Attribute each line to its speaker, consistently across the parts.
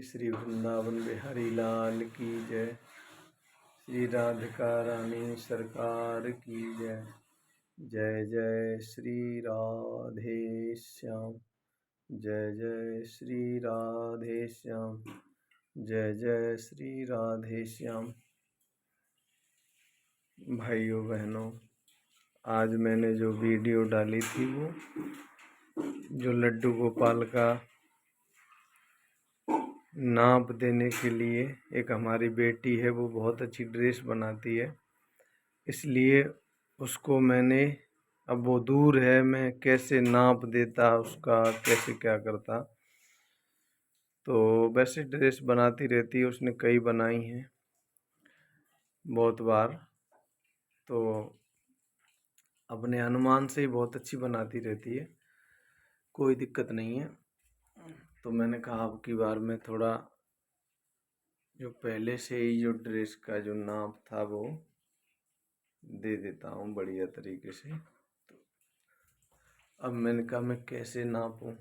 Speaker 1: श्री वृंदावन बिहारी लाल की जय। श्री राधिका रानी सरकार की जय। जय जय श्री राधे श्याम। जय जय श्री राधे श्याम। जय जय श्री राधे श्याम। भाइयों बहनों, आज मैंने जो वीडियो डाली थी वो जो लड्डू गोपाल का नाप देने के लिए, एक हमारी बेटी है वो बहुत अच्छी ड्रेस बनाती है, इसलिए उसको मैंने, अब वो दूर है, मैं कैसे नाप देता उसका, कैसे क्या करता। तो वैसे ड्रेस बनाती रहती है, उसने कई बनाई हैं बहुत बार, तो अपने अनुमान से ही बहुत अच्छी बनाती रहती है, कोई दिक्कत नहीं है। तो मैंने कहा अब की बार मैं थोड़ा जो पहले से ही जो ड्रेस का जो नाप था वो दे देता हूँ बढ़िया तरीके से। तो अब मैंने कहा मैं कैसे नापूं,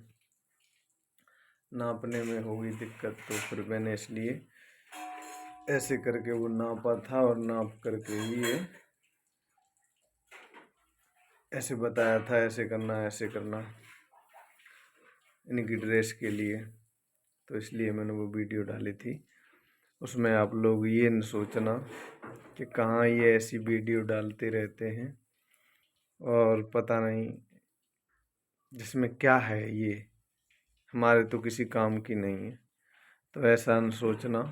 Speaker 1: नापने में होगी दिक्कत, तो फिर मैंने इसलिए ऐसे करके वो नापा था और नाप करके ही ये ऐसे बताया था, ऐसे करना ऐसे करना इनकी ड्रेस के लिए। तो इसलिए मैंने वो वीडियो डाली थी। उसमें आप लोग ये न सोचना कि कहाँ ये ऐसी वीडियो डालते रहते हैं और पता नहीं जिसमें क्या है, ये हमारे तो किसी काम की नहीं है। तो ऐसा न सोचना,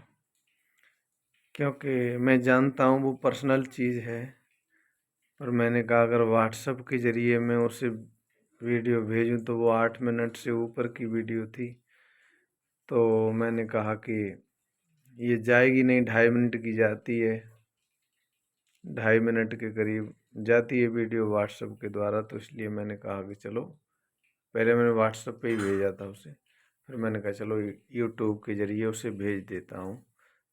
Speaker 1: क्योंकि मैं जानता हूँ वो पर्सनल चीज़ है, पर मैंने कहा अगर व्हाट्सएप के ज़रिए मैं उसे वीडियो भेजूं तो वो 8 मिनट से ऊपर की वीडियो थी, तो मैंने कहा कि ये जाएगी नहीं, 2.5 मिनट की जाती है, 2.5 मिनट के करीब जाती है वीडियो व्हाट्सएप के द्वारा। तो इसलिए मैंने कहा कि चलो, पहले मैंने व्हाट्सएप पे ही भेजा था उसे, फिर मैंने कहा चलो यूट्यूब के ज़रिए उसे भेज देता हूँ।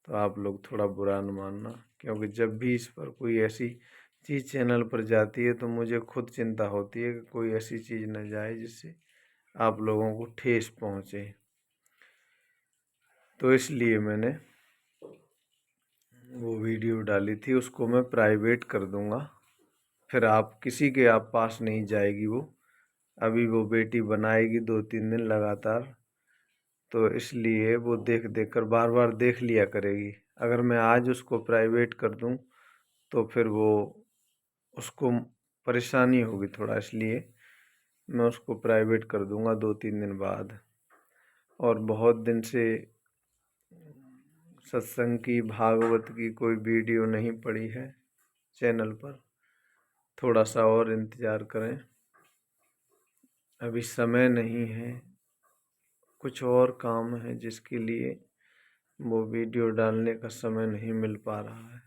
Speaker 1: तो आप लोग थोड़ा बुरा न मानना, क्योंकि जब भी इस पर कोई ऐसी चीज़ चैनल पर जाती है तो मुझे खुद चिंता होती है कि कोई ऐसी चीज़ न जाए जिससे आप लोगों को ठेस पहुँचे। तो इसलिए मैंने वो वीडियो डाली थी, उसको मैं प्राइवेट कर दूँगा, फिर आप किसी के आप पास नहीं जाएगी वो। अभी वो बेटी बनाएगी 2-3 दिन लगातार, तो इसलिए वो देख देख कर बार बार देख लिया करेगी। अगर मैं आज उसको प्राइवेट कर दूं तो फिर वो उसको परेशानी होगी थोड़ा, इसलिए मैं उसको प्राइवेट कर दूंगा 2-3 दिन बाद। और बहुत दिन से सत्संग की, भागवत की कोई वीडियो नहीं पड़ी है चैनल पर, थोड़ा सा और इंतज़ार करें, अभी समय नहीं है, कुछ और काम है जिसके लिए वो वीडियो डालने का समय नहीं मिल पा रहा है।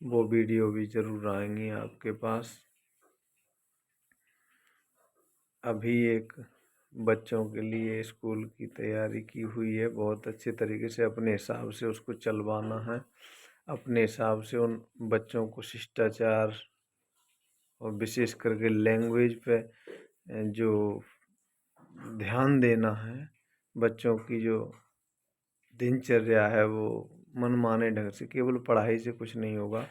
Speaker 1: वो वीडियो भी ज़रूर आएंगी आपके पास। अभी एक बच्चों के लिए स्कूल की तैयारी की हुई है, बहुत अच्छे तरीके से अपने हिसाब से उसको चलवाना है, अपने हिसाब से उन बच्चों को शिष्टाचार और विशेष करके लैंग्वेज पे जो ध्यान देना है। बच्चों की जो दिनचर्या है वो मनमाने ढंग से, केवल पढ़ाई से कुछ नहीं होगा।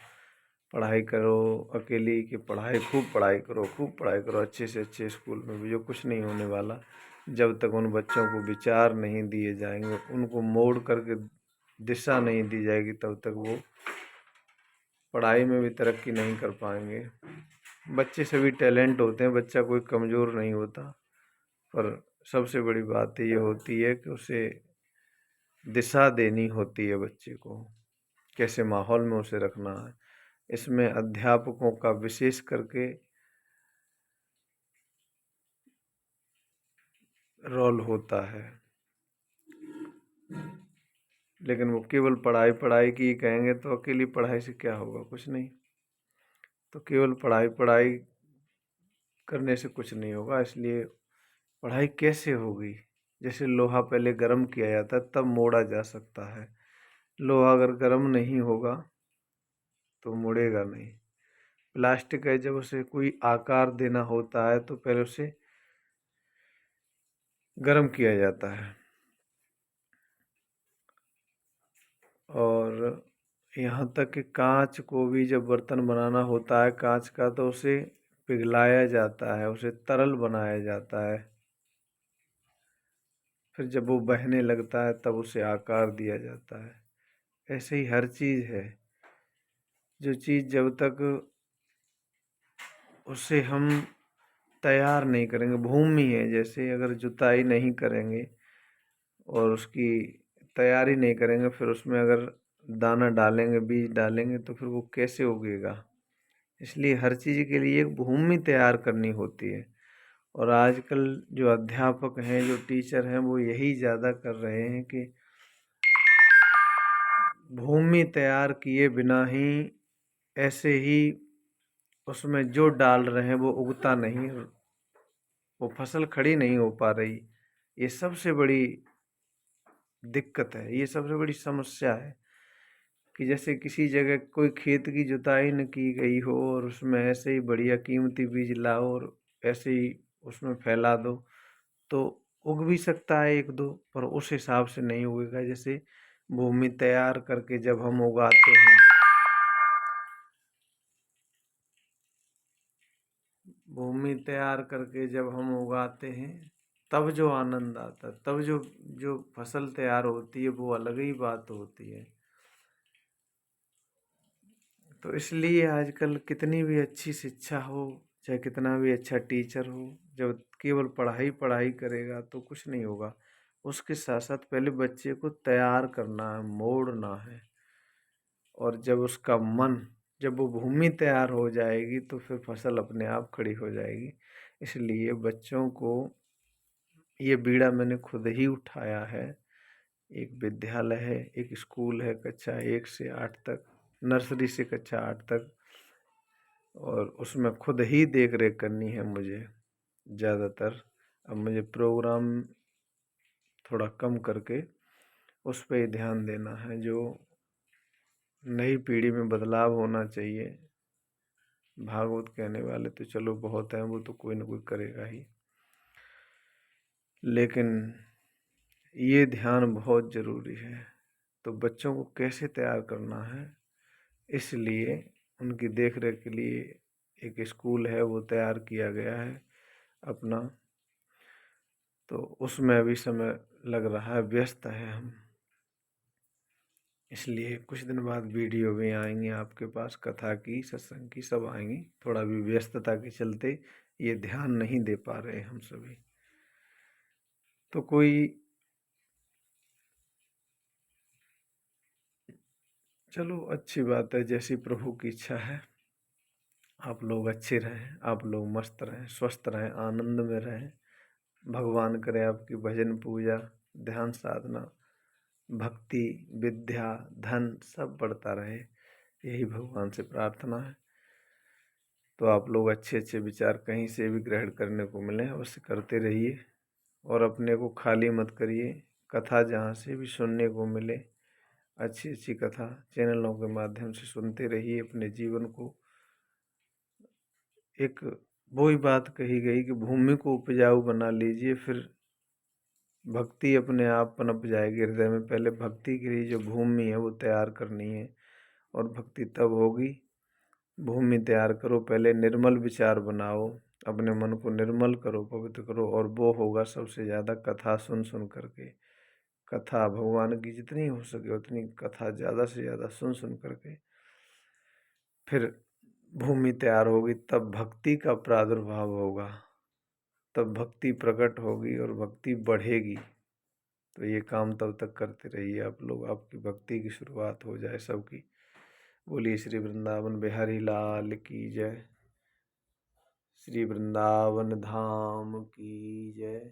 Speaker 1: पढ़ाई करो अकेली की पढ़ाई, खूब पढ़ाई करो, खूब पढ़ाई करो अच्छे से अच्छे स्कूल में भी, जो कुछ नहीं होने वाला जब तक उन बच्चों को विचार नहीं दिए जाएंगे, उनको मोड़ करके दिशा नहीं दी जाएगी, तब तक वो पढ़ाई में भी तरक्की नहीं कर पाएंगे। बच्चे सभी टैलेंट होते हैं, बच्चा कोई कमज़ोर नहीं होता, पर सबसे बड़ी बात ये होती है कि उसे दिशा देनी होती है बच्चे को, कैसे माहौल में उसे रखना है। इसमें अध्यापकों का विशेष करके रोल होता है। लेकिन वो केवल पढ़ाई पढ़ाई की कहेंगे तो अकेली पढ़ाई से क्या होगा, कुछ नहीं। तो केवल पढ़ाई पढ़ाई करने से कुछ नहीं होगा, इसलिए पढ़ाई कैसे होगी, जैसे लोहा पहले गर्म किया जाता है तब मोड़ा जा सकता है। लोहा अगर गर्म नहीं होगा तो मुड़ेगा नहीं। प्लास्टिक है, जब उसे कोई आकार देना होता है तो पहले उसे गर्म किया जाता है, और यहाँ तक कि कांच को भी जब बर्तन बनाना होता है कांच का, तो उसे पिघलाया जाता है, उसे तरल बनाया जाता है। फिर जब वो बहने लगता है तब उसे आकार दिया जाता है। ऐसे ही हर चीज़ है, जो चीज़ जब तक उसे हम तैयार नहीं करेंगे, भूमि है जैसे, अगर जुताई नहीं करेंगे और उसकी तैयारी नहीं करेंगे, फिर उसमें अगर दाना डालेंगे, बीज डालेंगे, तो फिर वो कैसे उगेगा। इसलिए हर चीज़ के लिए एक भूमि तैयार करनी होती है। और आजकल जो अध्यापक हैं, जो टीचर हैं, वो यही ज़्यादा कर रहे हैं कि भूमि तैयार किए बिना ही, ऐसे ही उसमें जो डाल रहे हैं वो उगता नहीं, वो फसल खड़ी नहीं हो पा रही। ये सबसे बड़ी दिक्कत है, ये सबसे बड़ी समस्या है कि जैसे किसी जगह कोई खेत की जुताई न की गई हो और उसमें ऐसे ही बढ़िया कीमती बीज लाओ और ऐसे ही उसमें फैला दो, तो उग भी सकता है एक दो, पर उस हिसाब से नहीं उगेगा। जैसे भूमि तैयार करके जब हम उगाते हैं, भूमि तैयार करके जब हम उगाते हैं, तब जो आनंद आता है, तब जो जो फसल तैयार होती है, वो अलग ही बात होती है। तो इसलिए आजकल कितनी भी अच्छी शिक्षा हो, चाहे कितना भी अच्छा टीचर हो, जब केवल पढ़ाई पढ़ाई करेगा तो कुछ नहीं होगा। उसके साथ साथ पहले बच्चे को तैयार करना है, मोड़ना है। और जब उसका मन, जब वो भूमि तैयार हो जाएगी तो फिर फसल अपने आप खड़ी हो जाएगी। इसलिए बच्चों को ये बीड़ा मैंने खुद ही उठाया है। एक विद्यालय है, एक स्कूल है कक्षा 1 से 8 तक, नर्सरी से कक्षा 8 तक, और उसमें खुद ही देख रेख करनी है मुझे ज़्यादातर। अब मुझे प्रोग्राम थोड़ा कम करके उस पे ही ध्यान देना है। जो नई पीढ़ी में बदलाव होना चाहिए, भागवत कहने वाले तो चलो बहुत हैं, वो तो कोई ना कोई करेगा ही, लेकिन ये ध्यान बहुत ज़रूरी है। तो बच्चों को कैसे तैयार करना है, इसलिए उनकी देख रेख के लिए एक स्कूल है, वो तैयार किया गया है अपना। तो उसमें अभी समय लग रहा है, व्यस्त है हम। इसलिए कुछ दिन बाद वीडियो भी आएंगी आपके पास, कथा की, सत्संग की, सब आएंगी। थोड़ा भी व्यस्तता के चलते ये ध्यान नहीं दे पा रहे हम सभी। तो कोई, चलो अच्छी बात है, जैसी प्रभु की इच्छा है। आप लोग अच्छे रहें, आप लोग मस्त रहें, स्वस्थ रहें, आनंद में रहें। भगवान करे आपकी भजन पूजा, ध्यान साधना, भक्ति, विद्या, धन सब बढ़ता रहे, यही भगवान से प्रार्थना है। तो आप लोग अच्छे अच्छे विचार कहीं से भी ग्रहण करने को मिले अवश्य करते रहिए, और अपने को खाली मत करिए। कथा जहाँ से भी सुनने को मिले, अच्छी अच्छी कथा चैनलों के माध्यम से सुनते रहिए। अपने जीवन को, एक वही बात कही गई कि भूमि को उपजाऊ बना लीजिए, फिर भक्ति अपने आप पनप जाएगी हृदय में। पहले भक्ति के लिए जो भूमि है वो तैयार करनी है, और भक्ति तब होगी। भूमि तैयार करो, पहले निर्मल विचार बनाओ, अपने मन को निर्मल करो, पवित्र करो, और वो होगा सबसे ज़्यादा कथा सुन सुन करके। कथा भगवान की जितनी हो सके उतनी कथा ज़्यादा से ज़्यादा सुन सुन करके, फिर भूमि तैयार होगी, तब भक्ति का प्रादुर्भाव होगा, तब भक्ति प्रकट होगी और भक्ति बढ़ेगी। तो ये काम तब तक करते रहिए आप लोग, आपकी भक्ति की शुरुआत हो जाए सबकी। बोलिए श्री वृंदावन बिहारी लाल की जय, श्री वृंदावन धाम की जय।